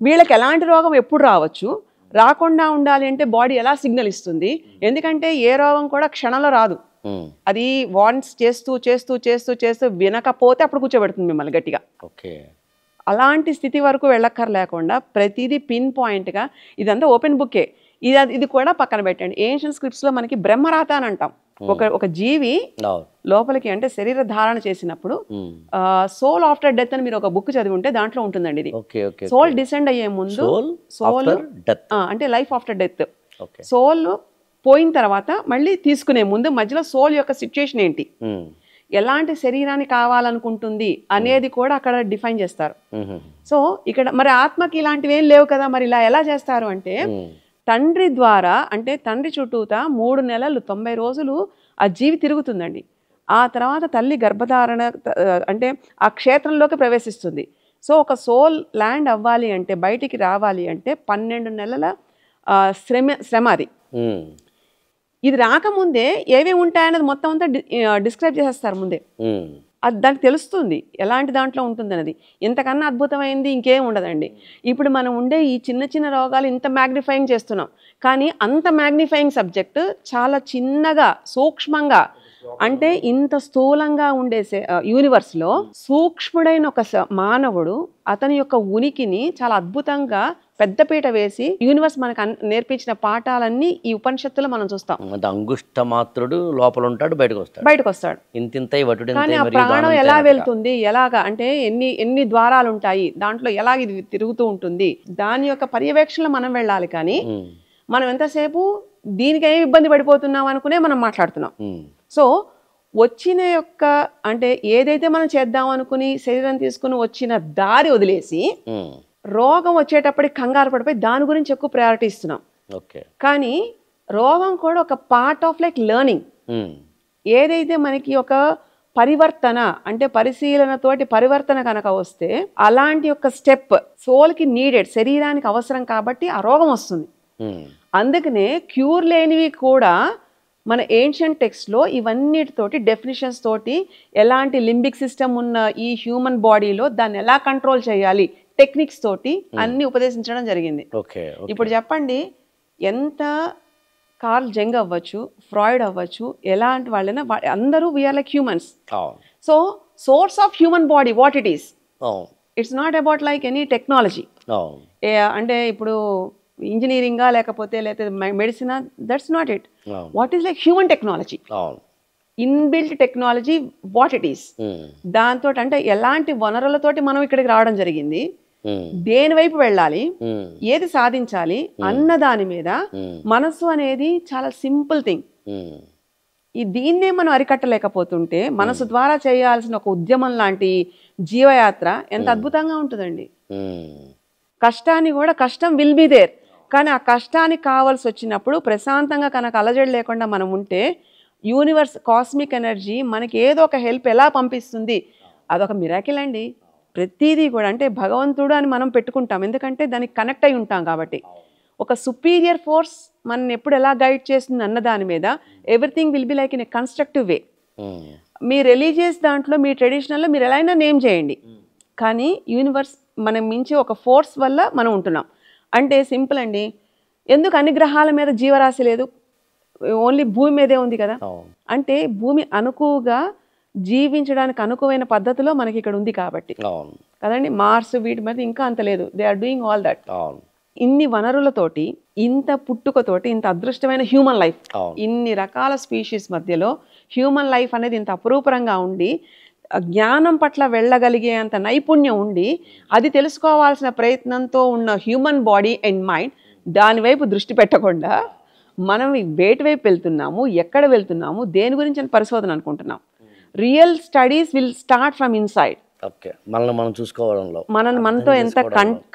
వీళ్ళకి ఎలాంటి రోగం ఎప్పుడు రావచ్చు, రాకుండా ఉండాలి అంటే బాడీ ఎలా సిగ్నల్ ఇస్తుంది, ఎందుకంటే ఏ రోగం కూడా క్షణంలో రాదు. అది వాన్స్ చేస్తూ చేస్తూ చేస్తూ చేస్తూ వినకపోతే అప్పుడు కూర్చోబెడుతుంది మిమ్మల్ని గట్టిగా. ఓకే. అలాంటి స్థితి వరకు వెళ్ళక్కర్లేకుండా ప్రతిదీ పిన్ పాయింట్గా, ఇదంతా ఓపెన్ బుక్కే. ఇది కూడా పక్కన పెట్టండి. ఏన్షియన్ స్క్రిప్ట్స్లో మనకి బ్రహ్మరాత అని అంటాం. ఒక జీవి లోపలికి అంటే శరీర ధారణ చేసినప్పుడు సోల్ ఆఫ్టర్ డెత్ అని మీరు ఒక బుక్ చదివి ఉంటే దాంట్లో ఉంటుందండి ఇది. సోల్ డిసెండ్ అయ్యే ముందు, సోల్ అంటే లైఫ్ ఆఫ్టర్ డెత్, సోల్ పోయిన తర్వాత మళ్ళీ తీసుకునే ముందు మధ్యలో సోల్ యొక్క సిచ్యుయేషన్ ఏంటి, ఎలాంటి శరీరాన్ని కావాలనుకుంటుంది అనేది కూడా అక్కడ డిఫైన్ చేస్తారు. సో ఇక్కడ మరి ఆత్మకి ఇలాంటివి ఏం లేవు కదా, మరి ఇలా ఎలా చేస్తారు అంటే తండ్రి ద్వారా, అంటే తండ్రి చుట్టూతా 3 నెలలు 90 రోజులు ఆ జీవి తిరుగుతుందండి. ఆ తర్వాత తల్లి గర్భధారణ అంటే ఆ క్షేత్రంలోకి ప్రవేశిస్తుంది. సో ఒక సోల్ ల్యాండ్ అవ్వాలి అంటే, బయటికి రావాలి అంటే 12 నెలల శ్రమ అది. ఇది రాకముందే ఏమేమి ఉంటాయన్నది మొత్తం అంతా డిస్క్రైబ్ చేసేస్తారు ముందే. అది దానికి తెలుస్తుంది ఎలాంటి దాంట్లో ఉంటుందన్నది. ఇంతకన్నా అద్భుతమైంది ఇంకేం ఉండదండి. ఇప్పుడు మనం ఉండే ఈ చిన్న చిన్న రోగాలు ఇంత మ్యాగ్నిఫైయింగ్ చేస్తున్నాం, కానీ అంత మ్యాగ్నిఫైయింగ్ సబ్జెక్ట్ చాలా చిన్నగా సూక్ష్మంగా, అంటే ఇంత స్థూలంగా ఉండే యూనివర్స్లో సూక్ష్ముడైన ఒక మానవుడు అతని యొక్క ఉనికిని చాలా అద్భుతంగా పెద్దపీట వేసి యూనివర్స్ మనకు నేర్పించిన పాఠాలన్నీ ఈ ఉపనిషత్తులో మనం చూస్తాం. అంగుష్ట మాత్రుడు లోపల ఉంటాడు, బయటకు వస్తాడు. కానీ ఆ ప్రాణం ఎలా వెళ్తుంది, ఎలాగా అంటే ఎన్ని ద్వారాలు ఉంటాయి, దాంట్లో ఎలా ఇది తిరుగుతూ ఉంటుంది, దాని యొక్క పర్యవేక్షణలో మనం వెళ్ళాలి. కానీ మనం ఎంతసేపు దీనికి ఏమి ఇబ్బంది పడిపోతున్నాం అనుకునే మనం మాట్లాడుతున్నాం. సో వచ్చిన యొక్క అంటే ఏదైతే మనం చేద్దాం అనుకుని శరీరం తీసుకుని వచ్చిన దారి వదిలేసి రోగం వచ్చేటప్పటికి కంగారు పడిపోయి దాని గురించి ఎక్కువ ప్రయారిటీ ఇస్తున్నాం. కానీ రోగం కూడా ఒక పార్ట్ ఆఫ్ లైక్ లెర్నింగ్. ఏదైతే మనకి ఒక పరివర్తన అంటే పరిశీలనతోటి పరివర్తన కనుక వస్తే అలాంటి ఒక స్టెప్ సోల్కి నీడెడ్, శరీరానికి అవసరం కాబట్టి ఆ రోగం వస్తుంది. అందుకనే క్యూర్ లేనివి కూడా మన ఏన్షియంట్ టెక్స్ట్లో ఇవన్నిటితోటి డెఫినిషన్స్ తోటి ఎలాంటి లింబిక్ సిస్టమ్ ఉన్న ఈ హ్యూమన్ బాడీలో దాన్ని ఎలా కంట్రోల్ చేయాలి టెక్నిక్స్ తోటి అన్ని ఉపదేశించడం జరిగింది. ఇప్పుడు చెప్పండి, ఎంత కార్ల్ జంగ్ అవ్వచ్చు, ఫ్రాయిడ్ అవ్వచ్చు, ఎలాంటి వాళ్ళైనా అందరూ we are like humans. So source of human body what it is, it's not about like any technology. అంటే ఇప్పుడు ఇంజనీరింగా లేకపోతే మెడిసినా, that's not it. What is like human technology, inbuilt technology, what it is. దాంతో అంటే ఎలాంటి వనరులతోటి మనం ఇక్కడికి రావడం జరిగింది, దేని వైపు వెళ్ళాలి, ఏది సాధించాలి అన్న దాని మీద మనసు అనేది చాలా సింపుల్ థింగ్. దీన్నే మనం అరికట్టలేకపోతుంటే మనసు ద్వారా చేయాల్సిన ఒక ఉద్యమం లాంటి జీవయాత్ర ఎంత అద్భుతంగా ఉంటుందండి. కష్టాన్ని కూడా, కష్టం విల్ బి దేర్, కానీ ఆ కష్టానికి కావాల్సి వచ్చినప్పుడు ప్రశాంతంగా కనుక అలజడి లేకుండా మనం ఉంటే యూనివర్స్ కాస్మిక్ ఎనర్జీ మనకి ఏదో ఒక హెల్ప్ ఎలా పంపిస్తుంది, అదొక మిరాకిల్ అండి. ప్రతిదీ కూడా అంటే భగవంతుడు అని మనం పెట్టుకుంటాం, ఎందుకంటే దానికి కనెక్ట్ అయి ఉంటాం కాబట్టి. ఒక సుపీరియర్ ఫోర్స్ మనని ఎప్పుడు ఎలా గైడ్ చేస్తుంది అన్న దాని మీద everything will be like in a constructive way. Me religious దాంట్లో, మీ ట్రెడిషనల్లో మీరు ఎలా అయినా నేమ్ చేయండి, కానీ యూనివర్స్ మనం మించి ఒక ఫోర్స్ వల్ల మనం ఉంటున్నాం. అంటే సింపుల్ అండి, ఎందుకు అన్ని గ్రహాల మీద జీవరాశి లేదు, ఓన్లీ భూమి మీదే ఉంది కదా. అంటే భూమి అనుకువగా జీవించడానికి అనుకువైన పద్ధతిలో మనకి ఇక్కడ ఉంది కాబట్టి కదండి. మార్స్ వీటి మీద ఇంకా అంత లేదు, they are doing all that. ఇన్ని వనరులతోటి, ఇంత పుట్టుకతోటి, ఇంత అదృష్టమైన హ్యూమన్ లైఫ్, ఇన్ని రకాల స్పీషీస్ మధ్యలో హ్యూమన్ లైఫ్ అనేది ఇంత అపురూపంగా ఉండి జ్ఞానం పట్ల వెళ్ళగలిగే అంత నైపుణ్యం ఉండి అది తెలుసుకోవాల్సిన ప్రయత్నంతో ఉన్న హ్యూమన్ బాడీ అండ్ మైండ్, దానివైపు దృష్టి పెట్టకుండా మనం వేటి వైపు వెళ్తున్నాము, ఎక్కడ వెళ్తున్నాము, దేని గురించి అని పరిశోధన అనుకుంటున్నాం. Real studies will start from inside. మనల్ని మనతో ఎంత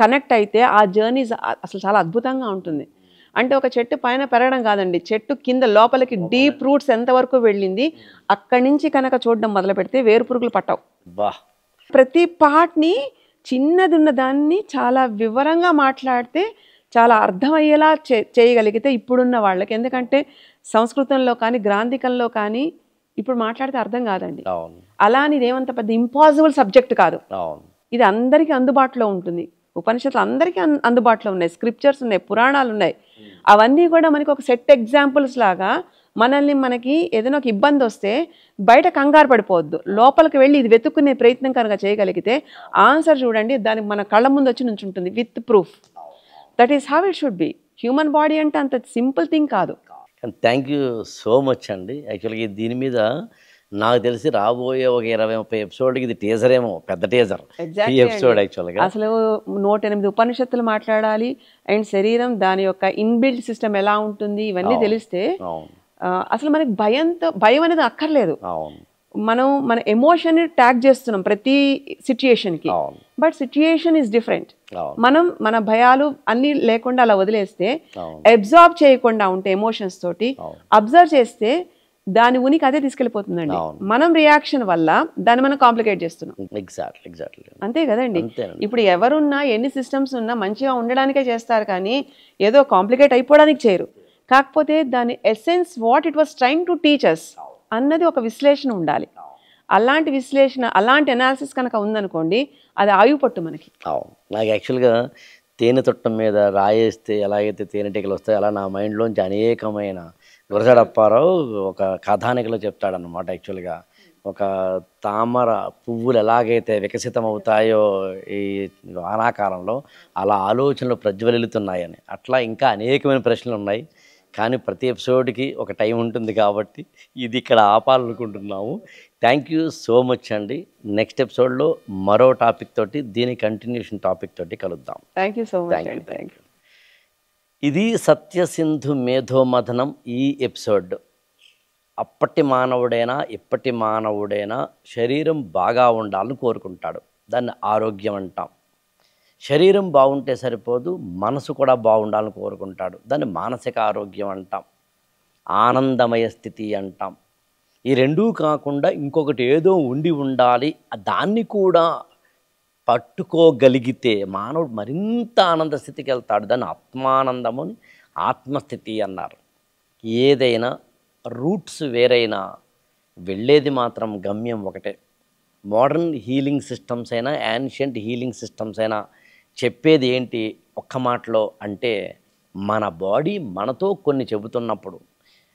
కనెక్ట్ అయితే ఆ జర్నీ అసలు చాలా అద్భుతంగా ఉంటుంది. అంటే ఒక చెట్టు పైన పెరగడం కాదండి, చెట్టు కింద లోపలికి డీప్ రూట్స్ ఎంతవరకు వెళ్ళింది అక్కడి నుంచి కనుక చూడడం మొదలు పెడితే వేరు పురుగులు పట్టవు. ప్రతి పార్ట్ని, చిన్నది ఉన్న దాన్ని చాలా వివరంగా మాట్లాడితే చాలా అర్థమయ్యేలా చేయగలిగితే ఇప్పుడున్న వాళ్ళకి, ఎందుకంటే సంస్కృతంలో కానీ గ్రాంధికంలో కానీ ఇప్పుడు మాట్లాడితే అర్థం కాదండి. అలా అని ఇదేమంత పెద్ద ఇంపాసిబుల్ సబ్జెక్ట్ కాదు, ఇది అందరికీ అందుబాటులో ఉంటుంది. ఉపనిషత్తులు అందరికీ అందుబాటులో ఉన్నాయి, స్క్రిప్చర్స్ ఉన్నాయి, పురాణాలు ఉన్నాయి. అవన్నీ కూడా మనకి ఒక సెట్ ఎగ్జాంపుల్స్ లాగా మనల్ని మనకి ఏదైనా ఒక ఇబ్బంది వస్తే బయట కంగారు పడిపోవద్దు, లోపలికి వెళ్ళి ఇది వెతుక్కునే ప్రయత్నం కనుక చేయగలిగితే ఆన్సర్ చూడండి దానికి మన కళ్ళ ముందు వచ్చి నుంచుంటుంది with proof. That is how it should be. Human body అంటే అంత సింపుల్ థింగ్ కాదు. థ్యాంక్ యూ సో మచ్ అండి. యాక్చువల్గా దీని మీద నాకు తెలిసి రాబోయే ఒక 20-30 ఎపిసోడ్కి ఇది టీజర్ ఏమో, పెద్ద టీజర్ ఈ ఎపిసోడ్. యాక్చువల్గా అసలు 108 ఉపనిషత్తులు మాట్లాడాలి, అండ్ శరీరం దాని యొక్క ఇన్బిల్ట్ సిస్టమ్ ఎలా ఉంటుంది ఇవన్నీ తెలిస్తే అసలు మనకి భయం అనేది అక్కర్లేదు. మనం మన ఎమోషన్ ట్యాగ్ చేస్తున్నాం ప్రతి సిచ్యుయేషన్కి, బట్ సిచ్యుయేషన్ ఈజ్ డిఫరెంట్. మనం మన భయాలు అన్నీ లేకుండా అలా వదిలేస్తే, అబ్జర్వ్ చేయకుండా ఉంటే ఎమోషన్స్ తోటి అబ్జర్వ్ చేస్తే దాని ఉనికి అదే తీసుకెళ్ళిపోతుందండి. మనం రియాక్షన్ వల్ల దాన్ని మనం కాంప్లికేట్ చేస్తున్నాం. ఎగ్జాక్ట్లీ అంతే కదండి. ఇప్పుడు ఎవరున్నా ఎన్ని సిస్టమ్స్ ఉన్నా మంచిగా ఉండడానికే చేస్తారు, కానీ ఏదో కాంప్లికేట్ అయిపోవడానికి చేయరు. కాకపోతే దాని essence what it was trying to teach us అన్నది ఒక విశ్లేషణ ఉండాలి. అలాంటి విశ్లేషణ, అలాంటి అనాలిసిస్ కనుక ఉందనుకోండి, అది ఆయువు పట్టు మనకి. నాకు యాక్చువల్గా తేనె తొట్టం మీద రాయేస్తే ఎలాగైతే తేనెటీగలు వస్తాయో అలా నా మైండ్లోంచి అనేకమైన గురజాడ అప్పారావు ఒక కథానికలో చెప్తాడనమాట. యాక్చువల్గా ఒక తామర పువ్వులు ఎలాగైతే వికసితం అవుతాయో ఈ వానాకాలంలో అలా ఆలోచనలు ప్రజ్వలిస్తున్నాయని. అట్లా ఇంకా అనేకమైన ప్రశ్నలు ఉన్నాయి, కానీ ప్రతి ఎపిసోడ్కి ఒక టైం ఉంటుంది కాబట్టి ఇది ఇక్కడ ఆపాలనుకుంటున్నాము. థ్యాంక్ యూ సో మచ్ అండి. నెక్స్ట్ ఎపిసోడ్లో మరో టాపిక్ తోటి, దీని కంటిన్యూషన్ టాపిక్ తోటి కలుద్దాం. Thank you so much. Thank you. ఇది సత్యసింధు మేధోమథనం ఈ ఎపిసోడ్. అప్పటి మానవుడైనా ఇప్పటి మానవుడైనా శరీరం బాగా ఉండాలని కోరుకుంటాడు, దాన్ని ఆరోగ్యం అంటాం. శరీరం బాగుంటే సరిపోదు, మనసు కూడా బాగుండాలని కోరుకుంటాడు, దాన్ని మానసిక ఆరోగ్యం అంటాం, ఆనందమయ స్థితి అంటాం. ఈ రెండూ కాకుండా ఇంకొకటి ఏదో ఉండాలి, దాన్ని కూడా పట్టుకోగలిగితే మానవుడు మరింత ఆనంద స్థితికి వెళ్తాడు. దాన్ని ఆత్మానందము అని, ఆత్మస్థితి అన్నారు. ఏదైనా రూట్స్ వేరైనా వెళ్ళేది మాత్రం గమ్యం ఒకటే. మోడర్న్ హీలింగ్ సిస్టమ్స్ అయినా, యాన్షియంట్ హీలింగ్ సిస్టమ్స్ అయినా చెప్పేది ఏంటి ఒక్క మాటలో అంటే, మన బాడీ మనతో కొన్ని చెబుతున్నప్పుడు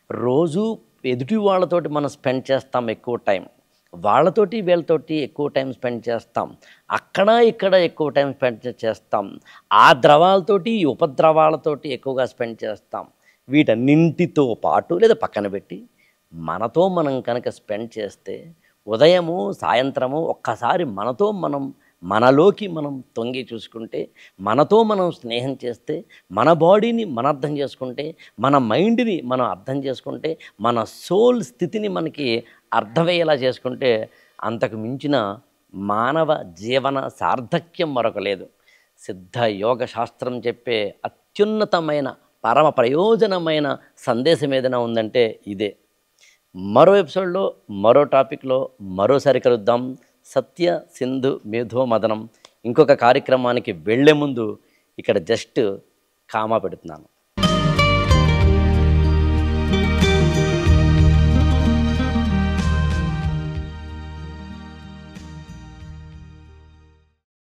రోజు ఎదుటి వాళ్ళతోటి మనం స్పెండ్ చేస్తాం ఎక్కువ టైం, వాళ్ళతోటి వీళ్ళతోటి ఎక్కువ టైం స్పెండ్ చేస్తాం, అక్కడ ఇక్కడ ఎక్కువ టైం స్పెండ్ చేస్తాం, ఆ ద్రవాలతోటి ఈ ఉపద్రవాలతోటి ఎక్కువగా స్పెండ్ చేస్తాం. వీటన్నింటితో పాటు లేదా పక్కన పెట్టి మనతో మనం కనుక స్పెండ్ చేస్తే, ఉదయము సాయంత్రము ఒక్కసారి మనలోకి మనం తొంగి చూసుకుంటే, మనతో మనం స్నేహం చేస్తే, మన బాడీని మనం అర్థం చేసుకుంటే, మన మైండ్ని మనం అర్థం చేసుకుంటే, మన సోల్ స్థితిని మనకి అర్థమయ్యేలా చేసుకుంటే, అంతకు మించిన మానవ జీవన సార్థక్యం మరొక లేదు. సిద్ధ యోగ శాస్త్రం చెప్పే అత్యున్నతమైన పరమ ప్రయోజనమైన సందేశం ఏదైనా ఉందంటే ఇదే. మరో ఎపిసోడ్లో మరో టాపిక్లో మరోసారి కలుద్దాం. సత్య సింధు మేధోమథనం ఇంకొక కార్యక్రమానికి వెళ్ళే ముందు ఇక్కడ జస్ట్ కామా పెడుతున్నాను.